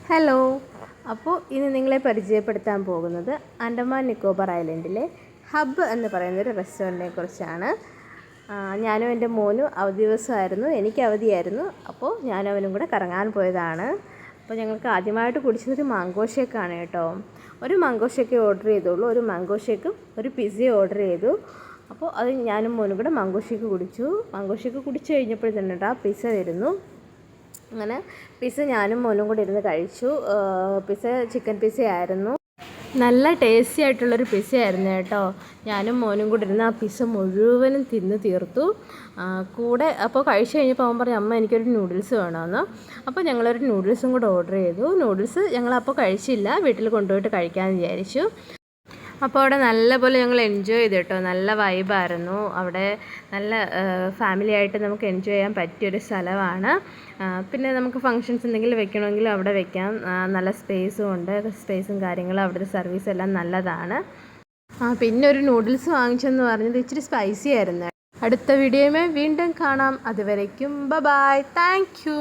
Hello. അപ്പോൾ ഇന്ന് നിങ്ങളെ പരിചയപ്പെടുത്താൻ പോകുന്നത് ആൻഡമാൻ നിക്കോബാർ ഐലൻഡിലെ ഹബ്ബ് എന്ന് പറയുന്നൊരു റെസ്റ്റോറൻറ്റിനെ കുറിച്ചാണ്. ഞാനും എൻ്റെ മോനും അവധി ദിവസമായിരുന്നു, എനിക്ക് അവധിയായിരുന്നു. അപ്പോൾ ഞാനും അവനും കൂടെ കറങ്ങാൻ പോയതാണ്. അപ്പോൾ ഞങ്ങൾക്ക് ആദ്യമായിട്ട് കുടിച്ചതൊരു മാംഗോ ഷേക്കാണ് കേട്ടോ. ഒരു മാംഗോ ഷേക്ക് ഓർഡർ ചെയ്തോളൂ, ഒരു മാംഗോ ഷേക്കും ഒരു പിസ്സയും ഓർഡർ ചെയ്തു. അപ്പോൾ അത് ഞാനും മോനും കൂടെ മാംഗോ ഷേക്ക് കുടിച്ചു. മാംഗോ ഷേക്ക് കുടിച്ചു കഴിഞ്ഞപ്പോഴത്തേനും പിസ്സ വരുന്നു. അങ്ങനെ പിസ്സ ഞാനും മോനും കൂടി ഇരുന്ന് കഴിച്ചു. പിസ്സ ചിക്കൻ പിസ്സ ആയിരുന്നു. നല്ല ടേസ്റ്റി ആയിട്ടുള്ളൊരു പിസ്സ ആയിരുന്നു കേട്ടോ. ഞാനും മോനും കൂടി ഇരുന്ന് ആ പിസ്സ മുഴുവനും തിന്ന് തീർത്തു. കൂടെ അപ്പോൾ കഴിച്ച് കഴിഞ്ഞപ്പോൾ അവൻ പറഞ്ഞു, അമ്മ എനിക്കൊരു നൂഡിൽസ് വേണമെന്ന്. അപ്പോൾ ഞങ്ങളൊരു നൂഡിൽസും കൂടെ ഓർഡർ ചെയ്തു. നൂഡിൽസ് ഞങ്ങളപ്പോൾ കഴിച്ചില്ല, വീട്ടിൽ കൊണ്ടുപോയിട്ട് കഴിക്കാമെന്ന് വിചാരിച്ചു. അപ്പോൾ അവിടെ നല്ലപോലെ ഞങ്ങൾ എൻജോയ് ചെയ്തു കേട്ടോ. നല്ല വൈബായിരുന്നു അവിടെ. നല്ല ഫാമിലി ആയിട്ട് നമുക്ക് എൻജോയ് ചെയ്യാൻ പറ്റിയൊരു സ്ഥലമാണ്. പിന്നെ നമുക്ക് ഫങ്ഷൻസ് എന്തെങ്കിലും വെക്കണമെങ്കിൽ അവിടെ വെക്കാം. നല്ല സ്പേസും ഉണ്ട്, സ്പേസും കാര്യങ്ങളും അവിടുത്തെ സർവീസ് എല്ലാം നല്ലതാണ്. പിന്നെ ഒരു നൂഡിൽസ് വാങ്ങിച്ചെന്ന് പറഞ്ഞത് ഇച്ചിരി സ്പൈസി ആയിരുന്നു. അടുത്ത വീഡിയോയുമായി വീണ്ടും കാണാം. അതുവരയ്ക്കും ബൈ. Thank you.